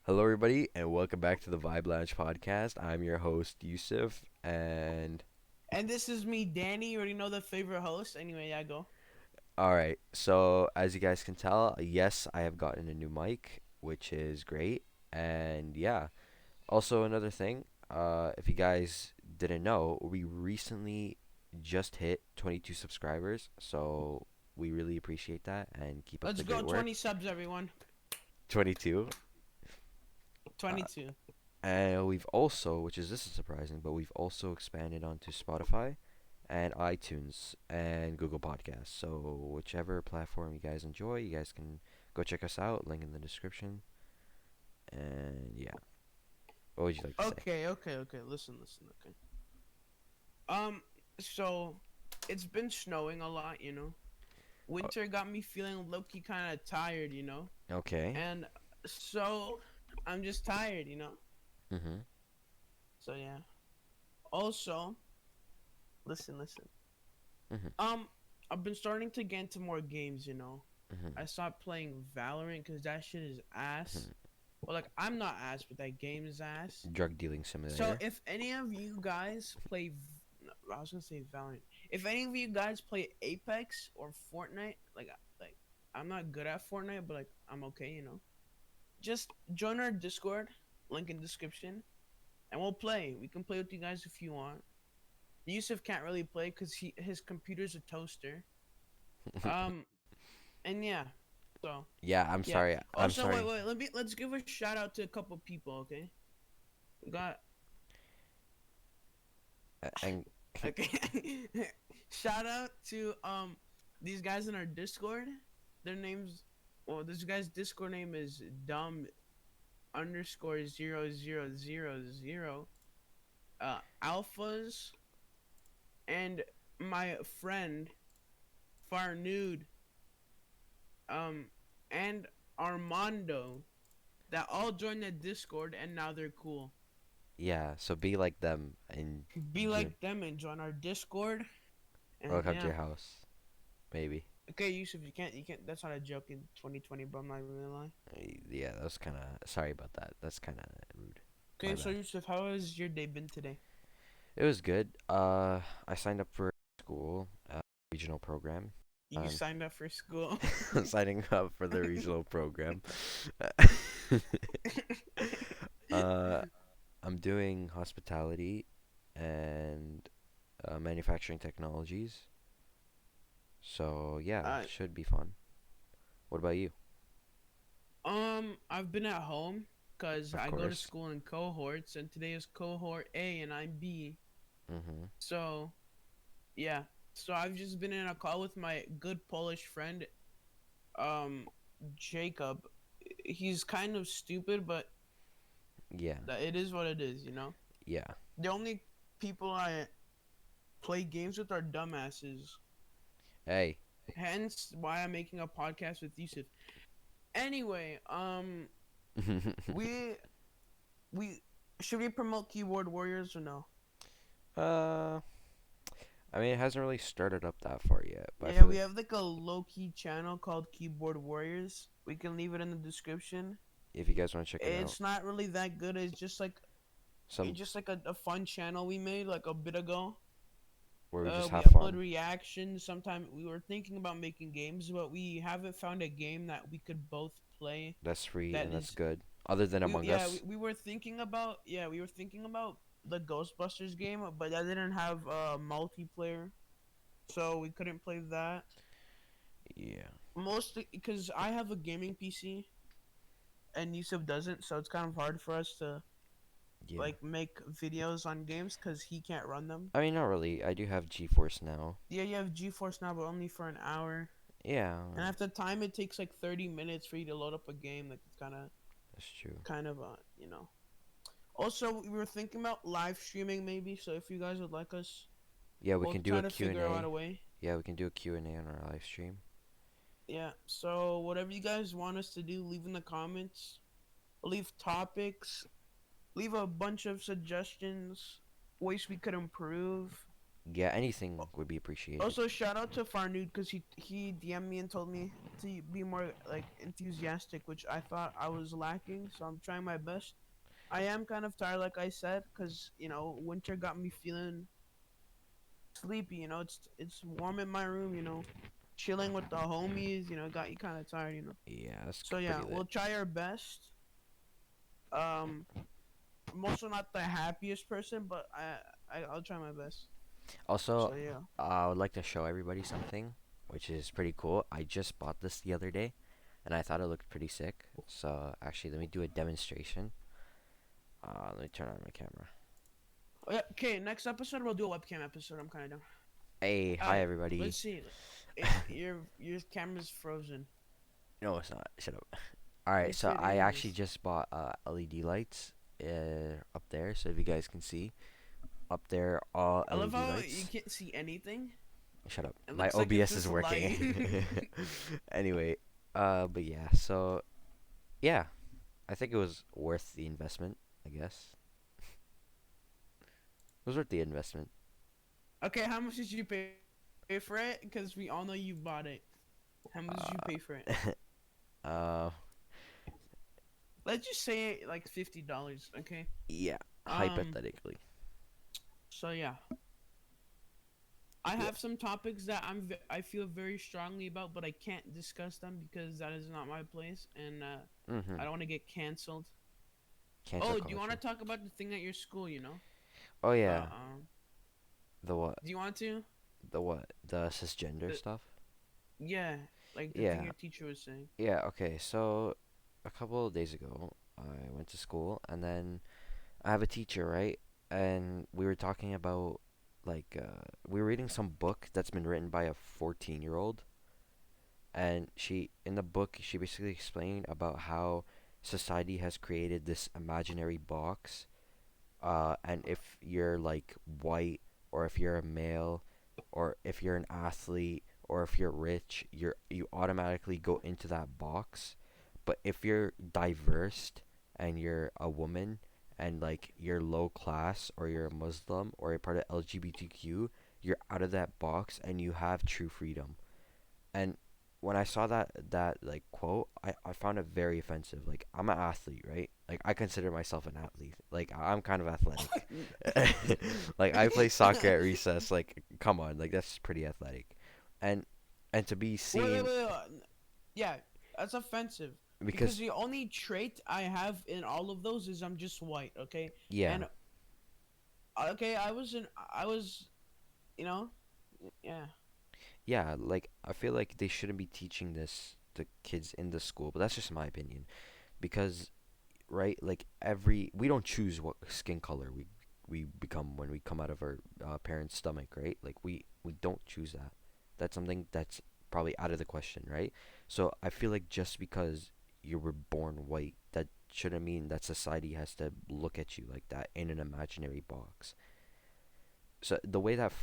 Hello, everybody, and welcome back to the Vibe Lounge podcast. I'm your host, Yusuf, and And this is me, Danny. You already know the favorite host. Anyway, I go. all right. So, as you guys can tell, yes, I have gotten a new mic, which is great, and yeah. Also, another thing, if you guys didn't know, we recently just hit 22 subscribers, so we really appreciate that and keep up Let's the go great work. 20 subs, everyone. 22. Uh, 22. and we've also, which is this is surprising, but we've also expanded onto Spotify and iTunes and Google Podcasts. So whichever platform you guys enjoy, you guys can go check us out. Link in the description. And yeah, what would you like to say? Okay. Listen. Okay. Um, so it's been snowing a lot, you know. Uh, Winter got me feeling low-key kind of tired, you know. okay. And so I'm just tired, you know. Mhm. So yeah. Also, listen. Mhm. Um, I've been starting to get into more games, you know. Mhm. I stopped playing Valorant because that shit is ass. Mhm. Well, like I'm not ass, but that game is ass. Drug dealing So simulator. if any of you guys play, no, I was gonna say Valorant. If any of you guys play Apex or Fortnite, like I'm not good at Fortnite, but like I'm okay, you know. Just join our Discord, link in description, and we'll play. We can play with you guys if you want. Yusuf can't really play because his computer's a toaster. Um, and yeah, so Yeah, I'm yeah. sorry. I'm Also, sorry. let's give a shout out to a couple people, okay? We got And okay. Shout out to these guys in our Discord. Their names, well, this guy's Discord name is dumb underscore 0000. Alphas and my friend Farnude um and Armando that all joined the Discord and now they're cool. yeah, so be like them and Be join. like them and join our Discord. Or And come to yeah. your house, maybe. Okay, Yusuf, you can't. That's not a joke in 2020, bro. I'm not even gonna lie. Yeah, that was kind of sorry about that. That's kind of rude. My Okay, so bad. Yusuf, how has your day been today? It was good. I signed up for school, regional program. You Um, signed up for school. signing up for the regional program. uh, I'm doing hospitality and manufacturing technologies. So yeah, uh, should be fun. What about you? I've been at home because Of I go to course. school in cohorts, and today is cohort A, and I'm B. Mhm. So yeah, so I've just been in a call with my good Polish friend, um, Jacob. He's kind of stupid, but Yeah. it is what it is, you know. Yeah. The only people I play games with are dumbasses. Hey. Hence why I'm making a podcast with Yusuf. Anyway, we we should we promote Keyboard Warriors or no? uh, I mean, it hasn't really started up that far yet, but I Yeah, feel we like have like a low key channel called Keyboard Warriors. We can leave it in the description. if you guys want to check it out, It's not really that good. some It's just like a fun channel we made like a bit ago. where we just We have upload fun. reactions. Sometime we were thinking about making games, but we haven't found a game that we could both play. That's free That and that's is good. Other than we Among yeah Us, we were thinking about the Ghostbusters game, but that didn't have multiplayer, so we couldn't play that. yeah, Mostly because I have a gaming PC and Yusuf doesn't, so it's kind of hard for us to yeah. like make videos on games because he can't run them. I mean, not really. I do have GeForce now. Yeah, you have GeForce now, but only for an hour. Yeah, And after time, it takes like 30 minutes for you to load up a game. Like it's that's true. kind of you know. Also, we were thinking about live streaming maybe. So if you guys would like us, Yeah, we we'll can do try a to Q and figure out A. a way. Yeah, we can do a Q and A on our live stream. Yeah. So whatever you guys want us to do, leave in the comments. Leave topics. Leave a bunch of suggestions, ways we could improve. Yeah, anything would be appreciated. Also, shout out to Farnood because he DM'd me and told me to be more like enthusiastic, which I thought I was lacking. So I'm trying my best. I am kind of tired, like I said, because winter got me feeling sleepy. It's warm in my room. Chilling with the homies. Got you kind of tired. Yeah, that's So yeah, pretty lit. we'll try our best. Um, I'm also not the happiest person, but I'll try my best. Also, So yeah. I would like to show everybody something, which is pretty cool. I just bought this the other day, and I thought it looked pretty sick. So actually, let me do a demonstration. Let me turn on my camera. Oh, yeah. Okay, next episode we'll do a webcam episode. I'm kind of down. Hey, hi Alright, everybody. let's see. Your camera's frozen. No, it's not. Shut up. All right, Yes, so it I actually is. just bought LED lights up there. So if you guys can see up there, all I love LED how you lights. can't see anything. Shut up. It My looks like it's OBS is just light. working. Anyway, but yeah. So yeah, I think it was worth the investment. I guess it was worth the investment. Okay, how much did you pay for it? Because we all know you bought it. How much did you pay for it? Uh, Let's just say like $50. Okay. yeah. Um. Hypothetically, So yeah, I yeah. have some topics that I feel very strongly about, but I can't discuss them because that is not my place, and I Mhm. don't want to get canceled. Cancel Oh, do you want to culture. talk about the thing at your school? Oh The yeah. The what? Do you want to? The what? The cisgender The stuff. Yeah, like the thing Yeah. your teacher was saying. Yeah. Okay. So a couple of days ago, I went to school, and then I have a teacher, right? And we were talking about we were reading some book that's been written by a 14-year-old, and she in the book she basically explained about how society has created this imaginary box, and if you're like white, or if you're a male, or if you're an athlete, or if you're rich, you automatically go into that box. But if you're diverse and you're a woman, and like you're low class, or you're a Muslim, or you're part of LGBTQ, you're out of that box and you have true freedom. And when I saw that like quote, I found it very offensive. Like, I'm an athlete, right? Like, I consider myself an athlete. Like, I'm kind of athletic. Like, I play soccer at recess. Like, come on, like that's pretty athletic. And to be Wait, wait, seen, wait, wait. Yeah, that's offensive because because the only trait I have in all of those is I'm just white. Okay, yeah, and okay, I was, you know, yeah. yeah, like I feel like they shouldn't be teaching this to kids in the school, but that's just my opinion. Because right, like every we don't choose what skin color we become when we come out of our parents' stomach, right? Like we don't choose that. That's something that's probably out of the question, right? So I feel like just because you were born white, that shouldn't mean that society has to look at you like that in an imaginary box. So the way that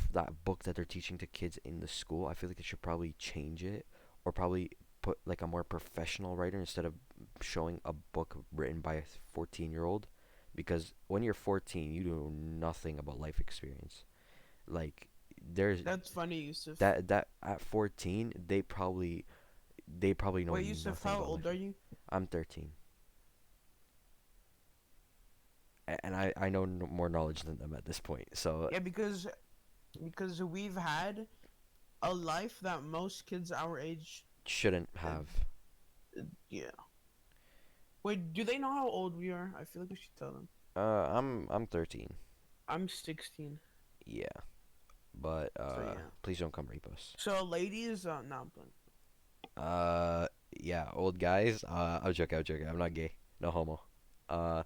book that they're teaching to kids in the school, I feel like they should probably change it, or probably put like a more professional writer instead of showing a book written by a 14-year-old, because when you're 14, you know nothing about life experience. Like, there's That's funny, Yusuf. that at 14, they probably know Wait, Yusuf, nothing how about old life. are you? I'm 13, and I know more knowledge than them at this point. So Yeah, because we've had a life that most kids our age, shouldn't uh, have. yeah. Wait, do they know how old we are? I feel like we should tell them. I'm 13. I'm 16. Yeah, but So yeah. please don't come rape us. So ladies, not playing. Yeah, old guys. I'm joking. I'm joking. I'm not gay. No homo. Uh,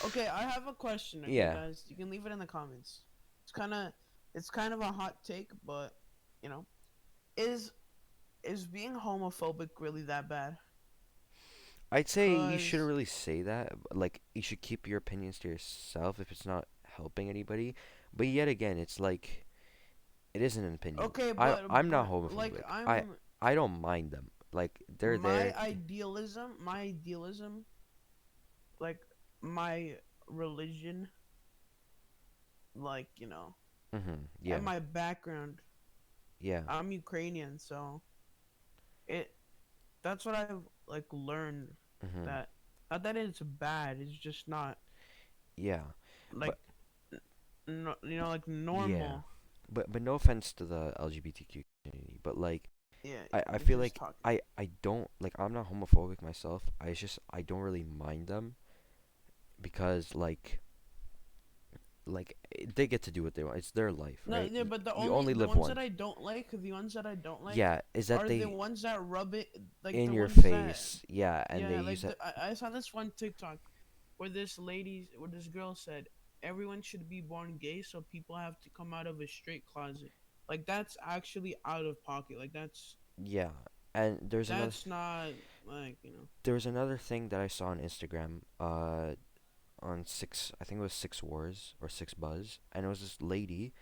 Okay, I have a question. Okay, yeah. guys, you can leave it in the comments. It's kind of, it's kind of a hot take, but you know, is is being homophobic really that bad? I'd say you shouldn't Cause really say that. Like, you should keep your opinions to yourself if it's not helping anybody. But yet again, it's like it isn't an opinion. okay, I'm not like homophobic. I'm I don't mind them. Like, they're my there. idealism, like my religion, like Yeah. and my background. Yeah. I'm Ukrainian, so it that's what I've like learned Mhm. that not that it's bad, it's just not Yeah. like But no, like yeah. normal. But no offense to the LGBTQ community, but like Yeah, I it's feel just like talking. I don't like I'm not homophobic myself. I don't really mind them because they get to do what they want. It's their life, No, right? yeah, but You only the live ones that once. I don't like, the ones that I don't like Yeah, is that are the they ones that rub it, like in the your ones that, face, yeah, and they yeah, use like it. I saw this one TikTok where this girl said everyone should be born gay, so people have to come out of a straight closet. Like that's actually out of pocket. Like Yeah, and that's not like there was another thing that I saw on Instagram, on six, I think it was Six Wars or Six Buzz, and it was this lady.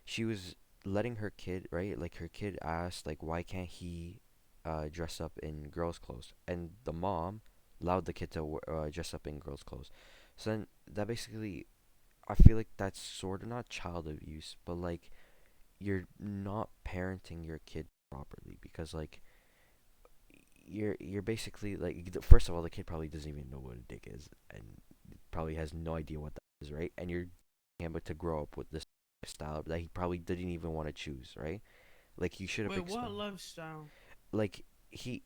She was letting her kid, right? Like her kid asked, like, why can't he, dress up in girls' clothes? And the mom allowed the kid to dress up in girls' clothes. So then that basically, I feel like that's sort of not child abuse, but like you're not parenting your kid properly because like you're basically like first of all the kid probably doesn't even know what a dick is and probably has no idea what that is, right? And you're him to grow up with this style that he probably didn't even want to choose, right? Like you should have wait, what explained. lifestyle? Like he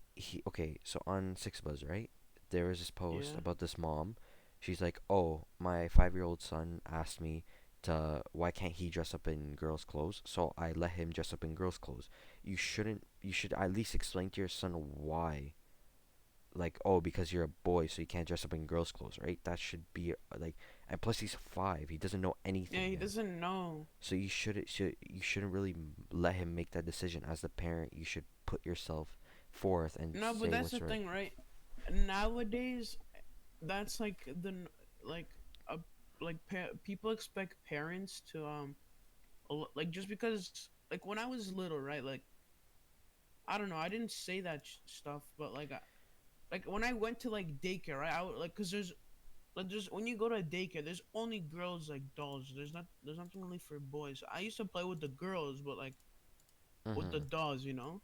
okay, so on Six Buzz, right? There was this post Yeah, about this mom. She's like, "Oh, my 5-year-old son asked me to why can't he dress up in girls' clothes? So I let him dress up in girls' clothes." You should at least explain to your son why. Like, oh, because you're a boy, so you can't dress up in girls' clothes, right? That should be like, and plus he's 5. He doesn't know yeah, anything he yet. doesn't know. So you shouldn't really let him make that decision. As the parent, you should put yourself forth and No, but say that's what's the right. thing, right? Nowadays, that's like like a people expect parents to like just because like when I was little, right? Like I don't know, I didn't say that stuff, but like when I went to like daycare, right? I would like because there's when you go to a daycare, there's only girls like dolls. There's nothing really for boys. I used to play with the girls, but like with the Mm-hmm. dolls, you know.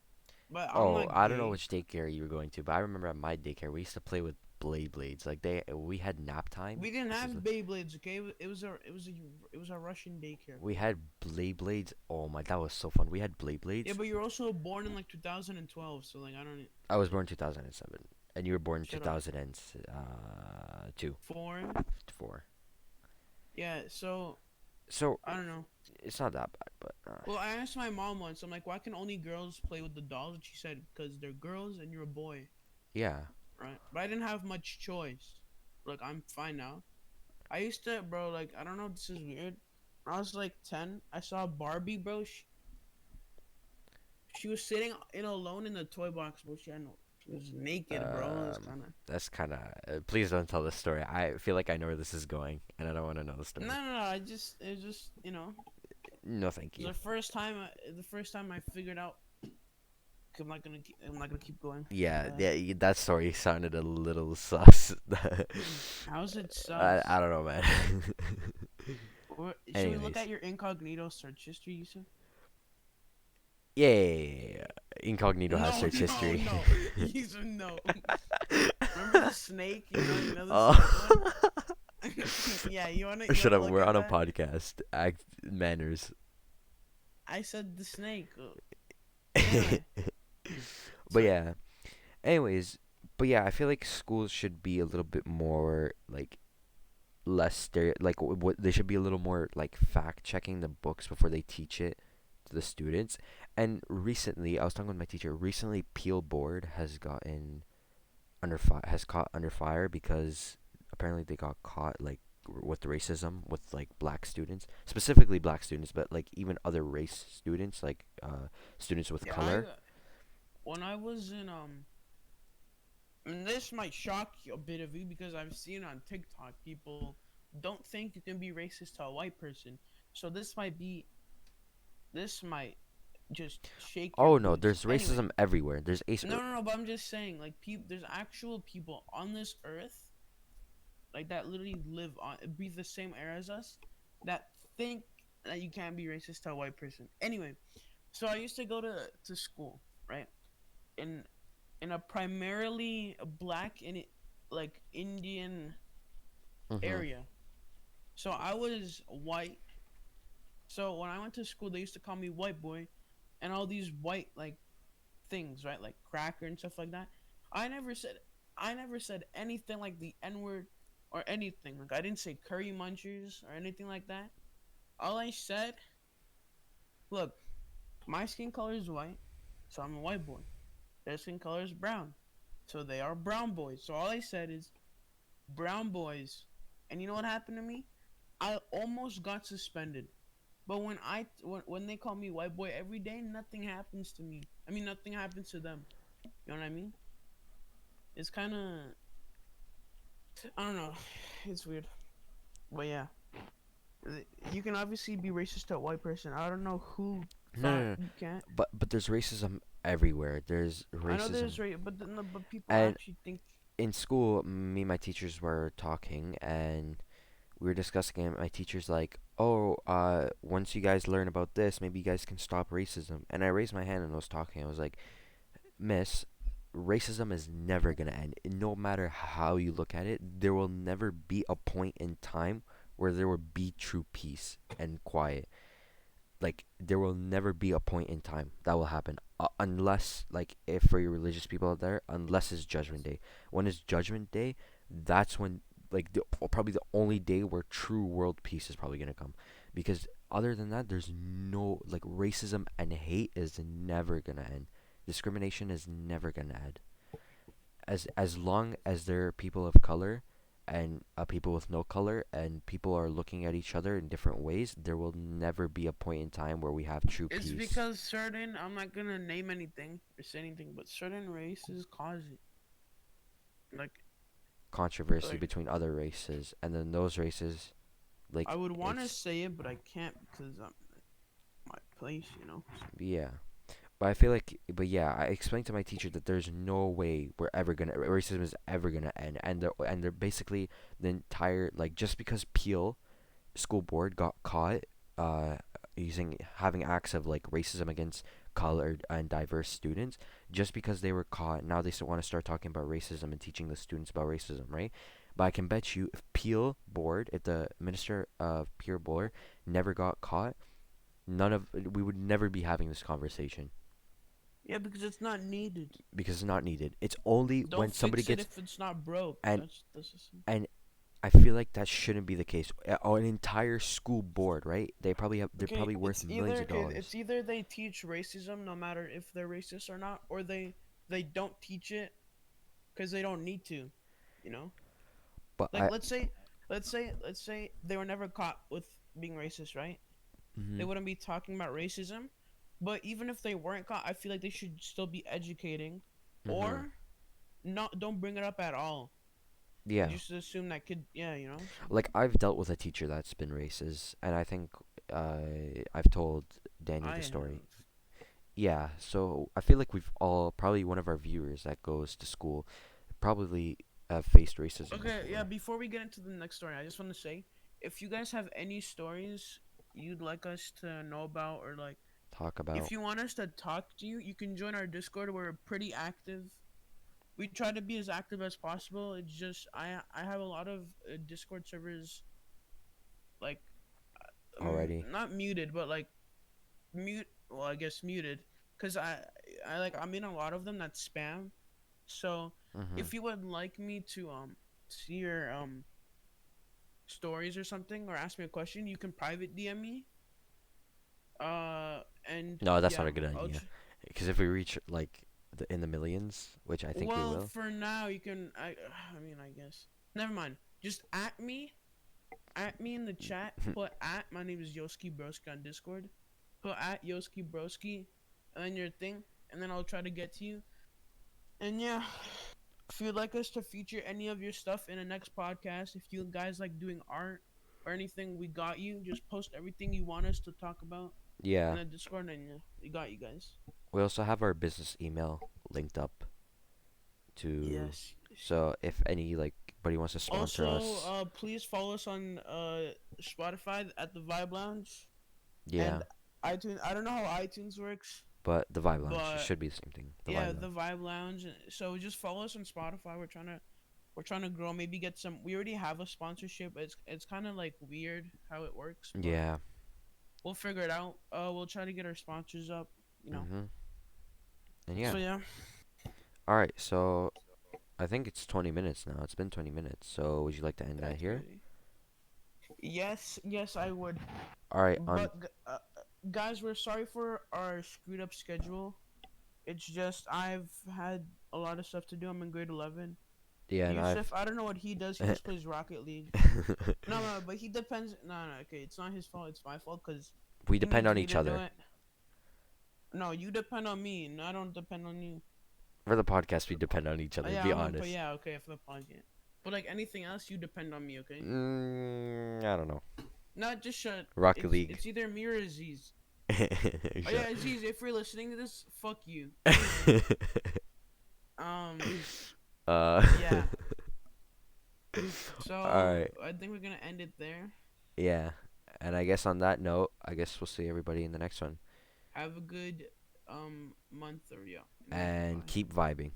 But I'm Oh, not I don't know gay. which daycare you were going to, but I remember at my daycare we used to play with blades. Like we had nap time. We didn't This have is the Beyblades, okay? It was a Russian daycare. we had blades. Oh my, that was so fun. We had Yeah, blades. but you're also born in like 2012, so like I don't I was like born 2007, and you were born shut up. 2002, Four. 4. Yeah, so So I don't know. it's not that bad, but Well, I asked my mom once. I'm like, why can only girls play with the dolls? And she said, because they're girls and you're a boy, yeah. right? But I didn't have much choice. Like I'm fine now. I used to, bro. Like I don't know. This is weird. When I was like 10, I saw Barbie, bro. She was sitting in alone in the toy box, bro. She had no. She was naked, bro. It was Um, kind of. that's kind of. Please don't tell this story. I feel like I know where this is going, and I don't want to know the No, story. no, no. It was just, No, thank it was you. the first time I figured out. I'm not gonna keep going. Yeah, Uh, yeah, that story sounded a little sus. how's it sus? I don't know, man. Should we look Anyways, at your incognito search history, Yusuf? yeah, yeah, yeah, yeah. Incognito has No, search no, history. no. Yusuf, no. Remember the snake? You know the Oh. snake one? Yeah, you Shut wanna up. look We're at on a that? podcast. Act manners. I said the snake. Anyway, But so yeah. Anyways, but yeah, I feel like schools should be a little bit more like less like what they should be a little more like fact checking the books before they teach it to the students. And recently, I was talking with my teacher. Recently, Peel Board has gotten under fire, has caught under fire because apparently they got caught like with racism with like black students, specifically black students, but like even other race students, like students with yeah, color. when I was in and this might shock a bit of you because I've seen on TikTok people don't think you can be racist to a white person. So this might just shake your Oh no, boots. there's Anyway, racism everywhere. There's ace. no, but I'm just saying, like, there's actual people on this earth, like that literally live on, breathe the same air as us, that think. that you can't be racist to a white person. Anyway, so I used to go to school, right? In in a primarily black and like Indian Mhm. area. So I was white. So when I went to school, they used to call me white boy, and all these white like things, right? Like cracker and stuff like that. I never said I never said anything like the N word or anything. Like I didn't say curry munchers or anything like that. All I said, look, my skin color is white, so I'm a white boy. Their skin color is brown, so they are brown boys. So all I said is brown boys. And you know what happened to me? I almost got suspended. But when they call me white boy every day, nothing happens to me. I mean, nothing happens to them. You know what I mean? It's kind of I don't know. It's weird. But yeah, you can obviously be racist to a white person. I don't know who No, thought no, no. you can't. But there's racism everywhere. There's I know racism, there's but no, but people and actually think. in school, me and my teachers were talking, and we were discussing it. My teacher's like, "Oh, once you guys learn about this, maybe you guys can stop racism." And I raised my hand and was talking. I was like, "Miss, racism is never gonna end. No matter how you look at it, there will never be a point in time where there will be true peace and quiet. Like there will never be a point in time that will happen unless, like, if for your religious people out there, unless it's Judgment Day. When it's Judgment Day, that's when, like, probably the only day where true world peace is probably gonna come, because other than that, there's no, like, racism and hate is never gonna end. Discrimination is never gonna end. As long as there are people of color and people with no color, and people are looking at each other in different ways, there will never be a point in time where we have true It's peace. because certain I'm not gonna name anything or say anything, but certain races cause it. Like Controversy like between other races, and then those races, I like, would want to it's, say it, but I can't because I'm my place, you know. yeah. But I feel like, but yeah, I explained to my teacher that there's no way we're ever gonna, racism is ever gonna end, and they're basically the entire, like, just because Peel school board got caught uh using, having acts of, like, racism against colored and diverse students, just because they were caught, now they still want to start talking about racism and teaching the students about racism, right? But I can bet you, if Peel board, if the minister of Peel board never got caught, none of, we would never be having this conversation, Yeah, because it's not needed. because it's not needed. It's only when Don't somebody fix it gets, if it's not broke. and That's just and I feel like that shouldn't be the case. An entire school board, right? They're okay. probably worth millions of It's dollars. either they teach racism no matter if they're racist or not, or they don't teach it because they don't need to, you know. But Like let's say they were never caught with being racist, right? They mhm, wouldn't be talking about racism. But even if they weren't caught, I feel like they should still be educating, mhm, or not. Don't bring it up at all. And yeah. just assume that kid. Yeah, you know. Like, I've dealt with a teacher that's been racist, and I think I've told Daniel I the story. have. Yeah, so I feel like we've all, probably one of our viewers that goes to school, probably have faced racism Okay, yeah. before. Before we get into the next story, I just want to say, if you guys have any stories you'd like us to know about, or like, Talk if about. you want us to talk to you, you can join our Discord. We're pretty active. We try to be as active as possible. It's just I have a lot of Discord servers like Already. not muted, but like mute. Well, I guess muted, cause I like I'm in a lot of them that spam. So Mhm. if you would like me to see your stories or something, or ask me a question, you can private DM me. And No, that's not yeah, a good I'll. idea. Because if we reach, like, in the millions, which I think we Well, will. for now you can. I mean, I guess. Never mind. Just at me. At me in the chat. Put at my name is Yoski Broski on Discord. Put at Yoski Broski, and then your thing, and then I'll try to get to you. And yeah, if you'd like us to feature any of your stuff in the next podcast, if you guys like doing art or anything, we got you. Just post everything you want us to talk about in Yeah. the Discord, and yeah, we got you guys. We also have our business email linked up to, Yes. so if anybody wants to sponsor Also, us. please follow us on Spotify at the Vibe Lounge. Yeah, and iTunes. I don't know how iTunes works, but the Vibe Lounge, it but should be the same thing. The yeah, Vibe the Lounge. Vibe Lounge. So just follow us on Spotify. We're trying to grow. Maybe get some. We already have a sponsorship. It's kind of like weird how it works, but Yeah. we'll figure it out. We'll try to get our sponsors up. You know. Mhm. And yeah. So yeah, All right. So I think it's 20 minutes now. It's been 20 minutes. So would you like to end that that's here? crazy. Yes, yes, I would. All right. On. But guys, we're sorry for our screwed up schedule. It's just I've had a lot of stuff to do. I'm in grade 11. Yeah, and Yusuf, I've. I don't know what he does. He just plays Rocket League. No, no, but he depends. No, no, okay, it's not his fault. It's my fault because We he depend needs on me each to do other. it. No, you depend on me, and I don't depend on you. For the podcast, we depend on each other. Yeah, Be I'm gonna put honest. yeah, okay, for the podcast. But like anything else, you depend on me, okay? I don't know. Not just shut. Rocket It's League. it's either me or Aziz. Oh Sure. yeah, Aziz, if you're listening to this, fuck you. Anyway, um, uh. yeah. All So right. I think we're gonna end it there. Yeah. And I guess on that note, I guess we'll see everybody in the next one. Have a good month or yeah. Anyway, And bye. keep vibing.